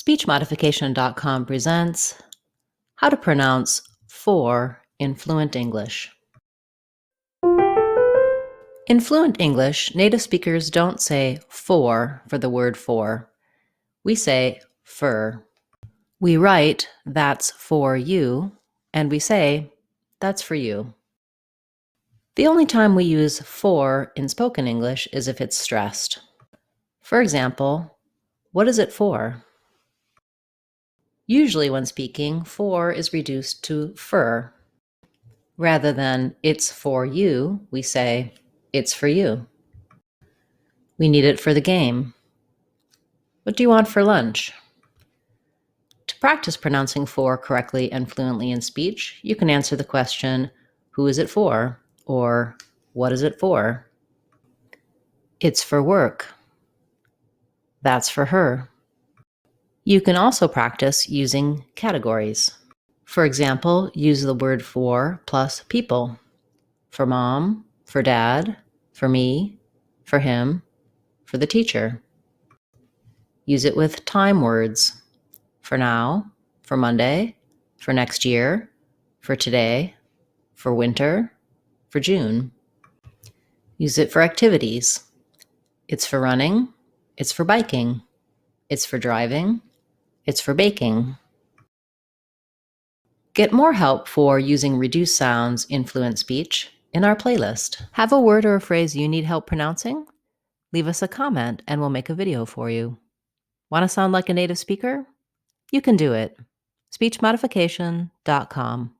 SpeechModification.com presents How to Pronounce for in Fluent English. In Fluent English, native speakers don't say for the word for. We say fur. We write that's for you, and we say that's for you. The only time we use for in spoken English is if it's stressed. For example, what is it for? Usually when speaking, for is reduced to fur. Rather than it's for you, we say it's for you. We need it for the game. What do you want for lunch? To practice pronouncing for correctly and fluently in speech, you can answer the question, who is it for? Or what is it for? It's for work. That's for her. You can also practice using categories. For example, use the word for plus people. For mom, for dad, for me, for him, for the teacher. Use it with time words. For now, for Monday, for next year, for today, for winter, for June. Use it for activities. It's for running, it's for biking, it's for driving, it's for baking. Get more help for using reduced sounds in fluent speech in our playlist. Have a word or a phrase you need help pronouncing? Leave us a comment and we'll make a video for you. Want to sound like a native speaker? You can do it. SpeechModification.com